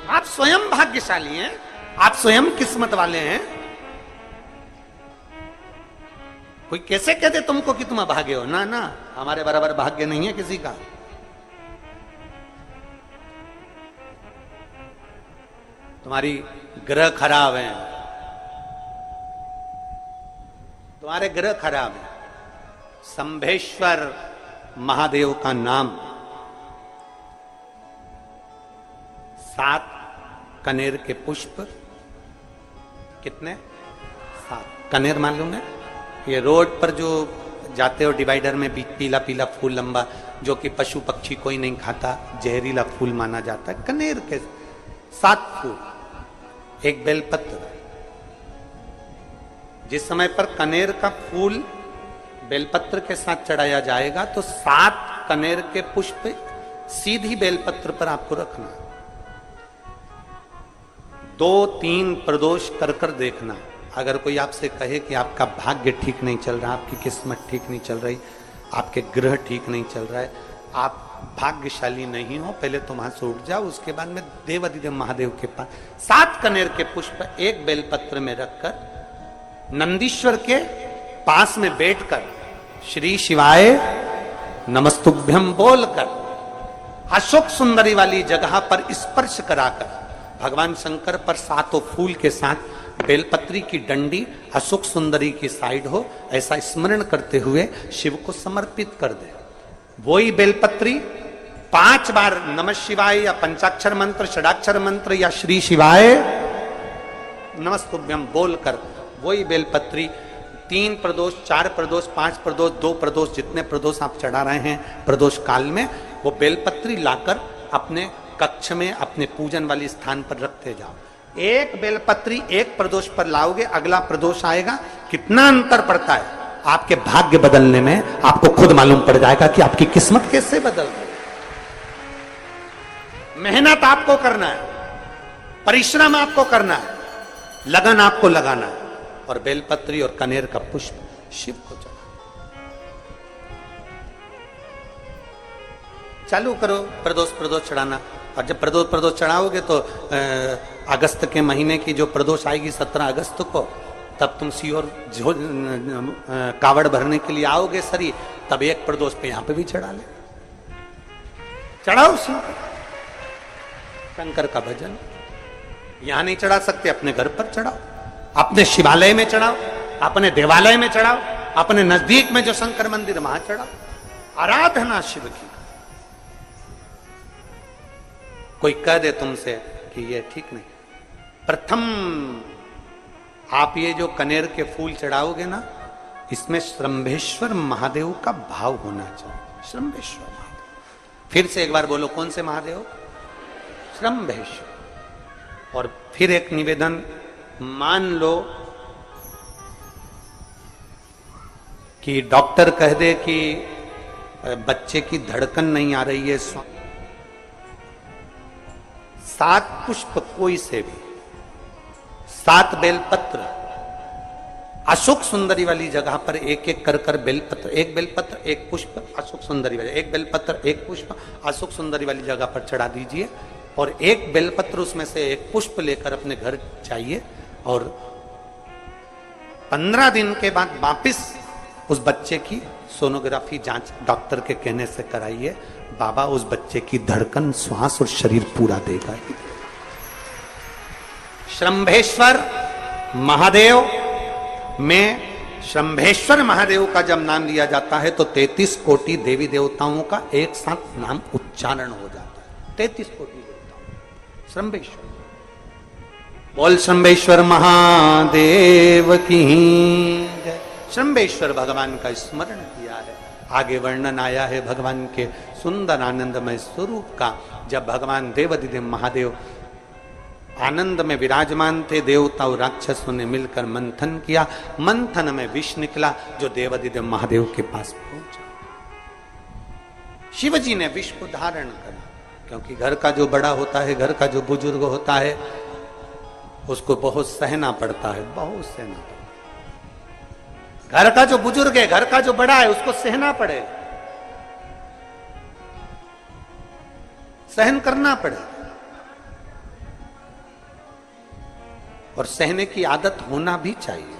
आप स्वयं भाग्यशाली हैं, आप स्वयं किस्मत वाले हैं। कोई कैसे कहते तुमको कि तुम अभागे हो? ना ना, हमारे बराबर भाग्य नहीं है किसी का। तुम्हारी ग्रह खराब है, तुम्हारे ग्रह खराब है। शंभेश्वर महादेव का नाम 7 कनेर के पुष्प, कितने? 7 कनेर मालूम है? ये रोड पर जो जाते हो डिवाइडर में पीला पीला फूल लंबा, जो कि पशु पक्षी कोई नहीं खाता, जहरीला फूल माना जाता है। कनेर के 7 फूल, एक बेलपत्र। जिस समय पर कनेर का फूल बेलपत्र के साथ चढ़ाया जाएगा तो 7 कनेर के पुष्प सीधी बेलपत्र पर आपको रखना। 2-3 प्रदोष कर कर देखना। अगर कोई आपसे कहे कि आपका भाग्य ठीक नहीं चल रहा, आपकी किस्मत ठीक नहीं चल रही, आपके ग्रह ठीक नहीं चल रहा है, आप भाग्यशाली नहीं हो, पहले तुम वहां से उठ जाओ। उसके बाद में देवाधिदेव महादेव के पास 7 कनेर के पुष्प एक बेलपत्र में रखकर नंदीश्वर के पास में बैठकर श्री शिवाय नमस्तुभ्यम बोलकर अशोक सुंदरी वाली जगह पर स्पर्श कराकर भगवान शंकर पर 7 फूल के साथ बेलपत्री की डंडी अशोक सुंदरी की साइड हो, ऐसा स्मरण करते हुए शिव को समर्पित कर दे। वही बेलपत्री 5 बार नमः शिवाय या पंचाक्षर मंत्र, षडाक्षर मंत्र या श्री शिवाय नमस्तुभ्यम बोलकर वही बेलपत्री 3 प्रदोष, 4 प्रदोष, 5 प्रदोष, 2 प्रदोष, जितने प्रदोष आप चढ़ा रहे हैं प्रदोष काल में, वो बेलपत्री लाकर अपने कक्ष में अपने पूजन वाली स्थान पर रखते जाओ। एक बेलपत्री एक प्रदोष पर लाओगे, अगला प्रदोष आएगा, कितना अंतर पड़ता है आपके भाग्य बदलने में, आपको खुद मालूम पड़ जाएगा कि आपकी किस्मत कैसे बदल रही। मेहनत आपको करना है, परिश्रम आपको करना है, लगन आपको लगाना है, और बेलपत्री और कनेर का पुष्प शिव को चढ़ा। चालू करो प्रदोष चढ़ाना। और जब प्रदोष चढ़ाओगे तो अगस्त के महीने की जो प्रदोष आएगी 17 अगस्त को, तब तुम सीहोर कावड़ भरने के लिए आओगे सरी, तब एक प्रदोष पे यहां पे भी चढ़ा ले, चढ़ाओ शंकर का भजन। यहां नहीं चढ़ा सकते, अपने घर पर चढ़ाओ, अपने शिवालय में चढ़ाओ, अपने देवालय में चढ़ाओ, अपने नजदीक में जो शंकर मंदिर वहां चढ़ाओ। आराधना शिव की। कोई कह दे तुमसे कि ये ठीक नहीं, प्रथम आप ये जो कनेर के फूल चढ़ाओगे ना, इसमें श्रंभेश्वर महादेव का भाव होना चाहिए। श्रंभेश्वर महादेव, फिर से एक बार बोलो, कौन से महादेव? श्रंभेश्वर। और फिर एक निवेदन, मान लो कि डॉक्टर कह दे कि बच्चे की धड़कन नहीं आ रही है, 7 पुष्प कोई से भी, 7 बेलपत्र अशोक सुंदरी वाली जगह पर एक एक कर बेलपत्र, एक बेलपत्र एक पुष्प अशोक सुंदरी वाली, एक बेलपत्र एक पुष्प अशोक सुंदरी वाली जगह पर चढ़ा दीजिए, और एक बेलपत्र उसमें से एक पुष्प लेकर अपने घर जाइए, और 15 दिन के बाद वापिस उस बच्चे की सोनोग्राफी जांच डॉक्टर के कहने से कराइए। बाबा उस बच्चे की धड़कन, श्वास और शरीर पूरा देगा। श्रंभेश्वर महादेव में, श्रंभेश्वर महादेव का जब नाम लिया जाता है तो 33 कोटि देवी देवताओं का एक साथ नाम उच्चारण हो जाता है। 33 कोटि देवताओं। श्रंभेश्वर, बोल श्रंभेश्वर महादेव की जय। श्रंभेश्वर भगवान का स्मरण किया है। आगे वर्णन आया है भगवान के सुंदर आनंदमय स्वरूप का। जब भगवान देवाधिदेव महादेव आनंद में विराजमान थे, देवता और राक्षसों ने मिलकर मंथन किया, मंथन में विष निकला जो देवाधिदेव महादेव के पास पहुंचा। शिवजी ने विष को धारण करा, क्योंकि घर का जो बड़ा होता है, घर का जो बुजुर्ग होता है, उसको बहुत सहना पड़ता है, बहुत सहना पड़ता है। घर का जो बुजुर्ग है, घर का जो बड़ा है, उसको सहना पड़े, सहन करना पड़े। और सहने की आदत होना भी चाहिए।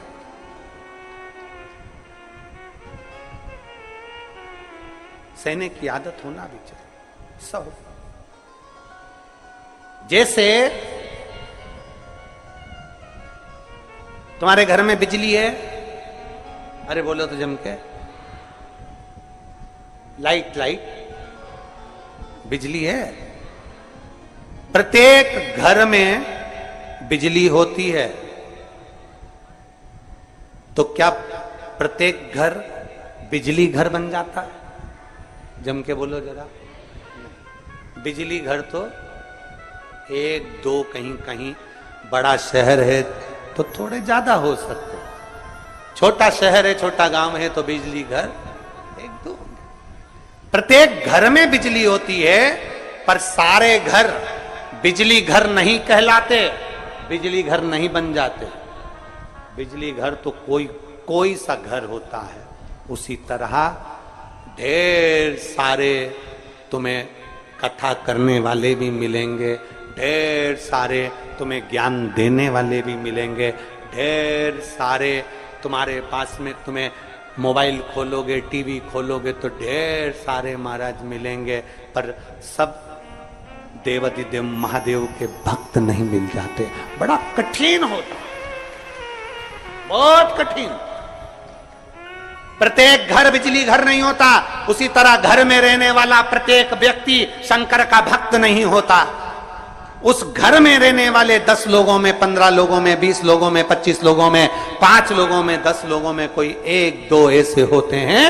सहने की आदत होना भी चाहिए सब। जैसे तुम्हारे घर में बिजली है, अरे बोलो तो जम के, लाइट बिजली है। प्रत्येक घर में बिजली होती है, तो क्या प्रत्येक घर बिजली घर बन जाता है? जम के बोलो जरा। बिजली घर तो एक दो, कहीं कहीं बड़ा शहर है तो थोड़े ज्यादा हो सकते, छोटा शहर है, छोटा गांव है तो बिजली घर एक दो। प्रत्येक घर में बिजली होती है, पर सारे घर बिजली घर नहीं कहलाते, बिजली घर नहीं बन जाते। बिजली घर तो कोई सा घर होता है। उसी तरह ढेर सारे तुम्हें कथा करने वाले भी मिलेंगे, ढेर सारे तुम्हें ज्ञान देने वाले भी मिलेंगे, ढेर सारे तुम्हारे पास में, तुम्हें मोबाइल खोलोगे, टीवी खोलोगे तो ढेर सारे महाराज मिलेंगे, पर सब देवाधिदेव महादेव के भक्त नहीं मिल जाते। बड़ा कठिन होता, बहुत कठिन। प्रत्येक घर बिजली घर नहीं होता, उसी तरह घर में रहने वाला प्रत्येक व्यक्ति शंकर का भक्त नहीं होता। उस घर में रहने वाले 10 लोगों में, 15 लोगों में, 20 लोगों में, 25 लोगों में, 5 लोगों में, 10 लोगों में कोई 1-2 ऐसे होते हैं,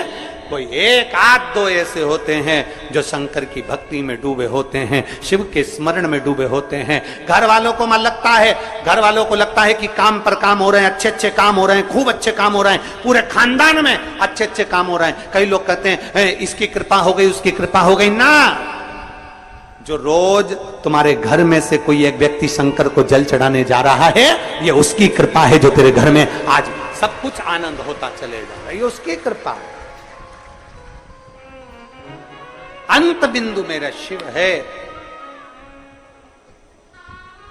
कोई 1-8-2 ऐसे होते हैं जो शंकर की भक्ति में डूबे होते हैं, शिव के स्मरण में डूबे होते हैं। घर वालों को घर वालों को लगता है कि काम पर काम हो रहे हैं, अच्छे काम हो रहे हैं, खूब अच्छे काम हो रहे हैं, पूरे खानदान में अच्छे काम हो रहे हैं। कई लोग कहते हैं इसकी कृपा हो गई, उसकी कृपा हो गई ना। जो रोज तुम्हारे घर में से कोई एक व्यक्ति शंकर को जल चढ़ाने जा रहा है, ये उसकी कृपा है जो तेरे घर में आज सब कुछ आनंद होता चले जा रहा है, ये उसकी कृपा है। अंत बिंदु मेरा शिव है।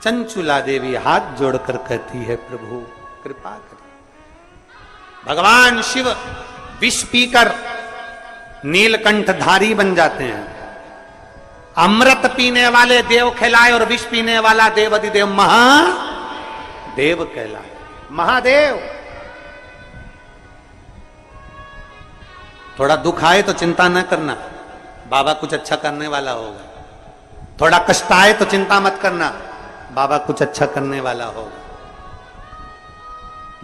चंचुला देवी हाथ जोड़कर कहती है, प्रभु कृपा करें। भगवान शिव विष पीकर नीलकंठधारी बन जाते हैं। अमृत पीने वाले देव कहलाए और विष पीने वाला देवाधिदेव महादेव कहलाए। महादेव। थोड़ा दुख आए तो चिंता न करना, बाबा कुछ अच्छा करने वाला होगा। थोड़ा कष्ट आए तो चिंता मत करना, बाबा कुछ अच्छा करने वाला होगा।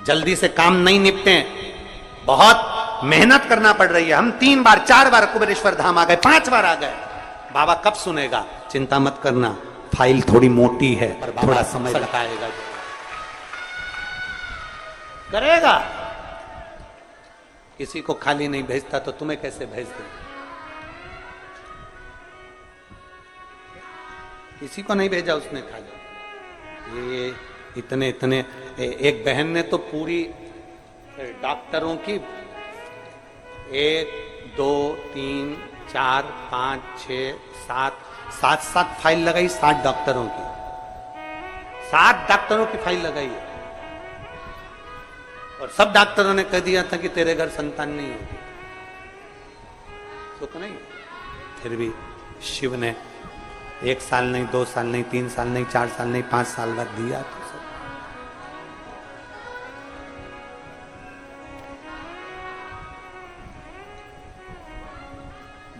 जल्दी से काम नहीं निपटे, बहुत मेहनत करना पड़ रही है। हम 3 बार 4 बार कुबेरेश्वर धाम आ गए, 5 बार आ गए, बाबा कब सुनेगा? चिंता मत करना, फाइल थोड़ी मोटी है, पर थोड़ा समय लगाएगा, करेगा। किसी को खाली नहीं भेजता तो तुम्हें कैसे भेज दे? किसी को नहीं भेजा उसने खाली। ये इतने एक बहन ने तो पूरी डॉक्टरों की 1 2 3 4 5 6 7 फाइल लगाई, 7 डॉक्टरों की, 7 डॉक्टरों की फाइल लगाई है। और सब डॉक्टरों ने कह दिया था कि तेरे घर संतान नहीं होगी, तो नहीं। फिर भी शिव ने 1 साल नहीं, 2 साल नहीं, 3 साल नहीं, 4 साल नहीं, 5 साल बाद दिया। तो सब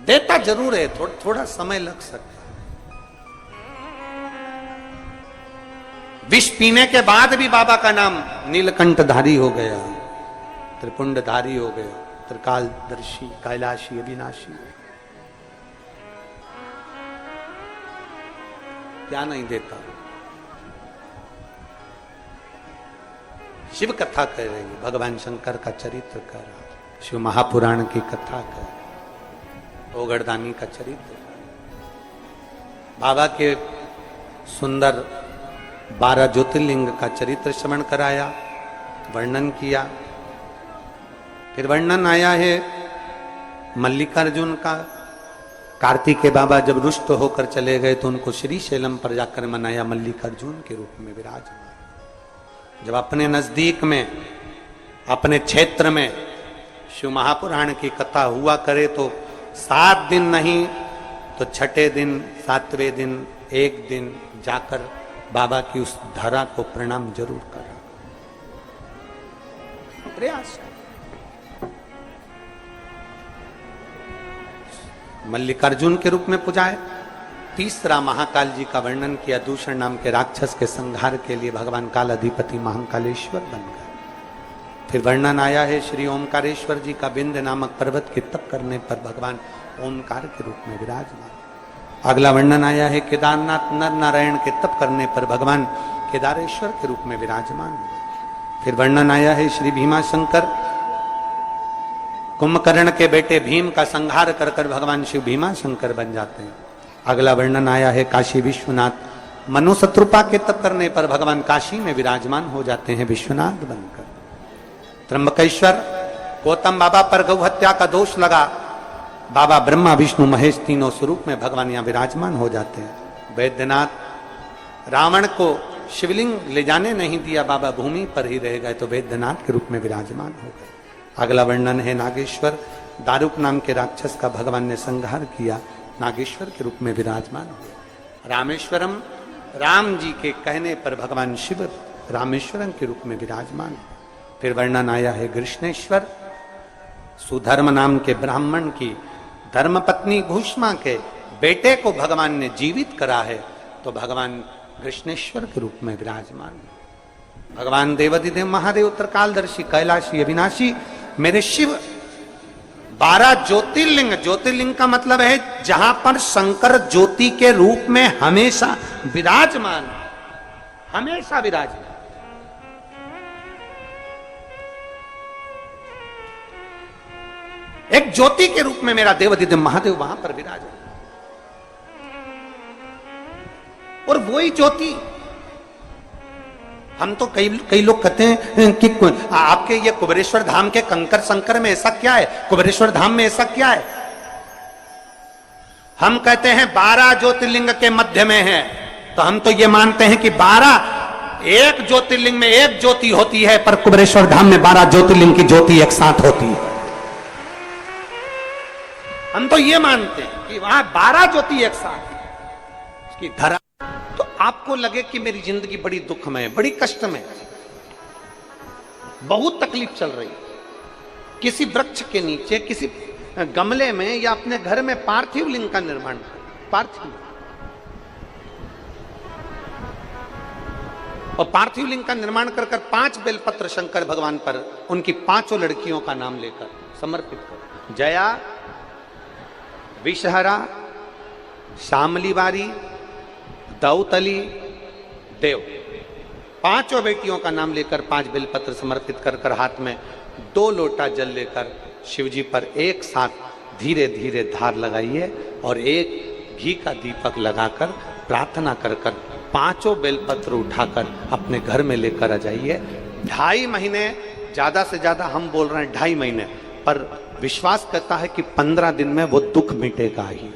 देता जरूर है, थोड़ा समय लग सकता है। विष पीने के बाद भी बाबा का नाम नीलकंठधारी हो गया, त्रिपुंडधारी हो गया, त्रिकालदर्शी, कैलाशी, अविनाशी। क्या नहीं देता? शिव कथा कह रही है, भगवान शंकर का चरित्र कह रहा है, शिव महापुराण की कथा कह रहा है, ओगरदानी का चरित्र, बाबा के सुंदर 12 ज्योतिर्लिंग का चरित्र श्रवण कराया, वर्णन किया। फिर वर्णन आया है मल्लिकार्जुन का। कार्तिकेय बाबा जब रुष्ट होकर चले गए तो उनको श्री शैलम पर जाकर मनाया, मल्लिकार्जुन के रूप में विराजमान। जब अपने नजदीक में, अपने क्षेत्र में शिव महापुराण की कथा हुआ करे तो 7 दिन नहीं तो छठे दिन, 7वें दिन, एक दिन जाकर बाबा की उस धरा को प्रणाम जरूर करा। प्रयास। मल्लिकार्जुन के रूप में पूजा है। तीसरा महाकाल जी का वर्णन किया, दूषण नाम के राक्षस के संहार के लिए भगवान काल अधिपति महाकालेश्वर बन गए। फिर वर्णन आया है श्री ओमकारेश्वर जी का, बिंद नामक पर्वत के तप करने पर भगवान ओमकार के रूप में विराजमान। अगला वर्णन आया है केदारनाथ नर नारायण के तप करने पर भगवान केदारेश्वर के रूप में विराजमान। फिर वर्णन आया है श्री भीमाशंकर, कुंभकर्ण के बेटे भीम का संहार कर कर भगवान शिव भीमाशंकर बन जाते हैं। अगला वर्णन आया है काशी विश्वनाथ, मनु शत्रुपा के तप करने पर भगवान काशी में विराजमान हो जाते हैं विश्वनाथ बनकर। त्र्यंबकेश्वर, गौतम बाबा पर गौ हत्या का दोष लगा, बाबा ब्रह्मा विष्णु महेश तीनों स्वरूप में भगवान यहाँ विराजमान हो जाते हैं। वैद्यनाथ, रावण को शिवलिंग ले जाने नहीं दिया, बाबा भूमि पर ही रह गए तो वैद्यनाथ के रूप में विराजमान हो गए। अगला वर्णन है नागेश्वर, दारुक नाम के राक्षस का भगवान ने संहार किया, नागेश्वर के रूप में विराजमान हुए। रामेश्वरम, राम जी के कहने पर भगवान शिव रामेश्वरम के रूप में विराजमान। फिर वर्णन आया है कृष्णेश्वर, सुधर्म नाम के ब्राह्मण की धर्मपत्नी भूष्मा के बेटे को भगवान ने जीवित करा है तो भगवान कृष्णेश्वर के रूप में विराजमान। भगवान देवाधिदेव महादेव उत्तरकालदर्शी कैलाशी अविनाशी मेरे शिव 12 ज्योतिर्लिंग, ज्योतिर्लिंग का मतलब है जहां पर शंकर ज्योति के रूप में हमेशा विराजमान, हमेशा विराजमान। एक ज्योति के रूप में मेरा देवाधिदेव महादेव वहां पर विराजमान। और वही ज्योति, हम तो कई लोग कहते हैं कि आपके ये कुबेरेश्वर धाम के कंकर संकर में ऐसा क्या है, कुबेरेश्वर धाम में ऐसा क्या है। हम कहते हैं 12 ज्योतिर्लिंग के मध्य में है, तो हम तो ये मानते हैं कि 12 एक ज्योतिर्लिंग में एक ज्योति होती है, पर कुबेरेश्वर धाम में 12 ज्योतिर्लिंग की ज्योति एक साथ होती है। हम तो ये मानते हैं कि वहां 12 ज्योति एक साथ उसकी धरा। तो आपको लगे कि मेरी जिंदगी बड़ी दुखमय, बड़ी कष्टमय, बहुत तकलीफ चल रही, किसी वृक्ष के नीचे, किसी गमले में या अपने घर में पार्थिव लिंग का निर्माण, पार्थिव और पार्थिव लिंग का निर्माण कर 5 बेलपत्र शंकर भगवान पर उनकी 5 लड़कियों का नाम लेकर समर्पित कर, जया, विषहरा, शामलीवारी, दौतली, देव, 5 बेटियों का नाम लेकर 5 बेलपत्र समर्पित कर कर हाथ में 2 लोटा जल लेकर शिवजी पर एक साथ धीरे धीरे धार लगाइए और एक घी का दीपक लगाकर प्रार्थना कर कर 5 बेलपत्र उठाकर अपने घर में लेकर आ जाइए। 2.5 महीने, ज्यादा से ज्यादा हम बोल रहे हैं 2.5 महीने, पर विश्वास करता है कि 15 दिन में वो दुख मिटेगा ही।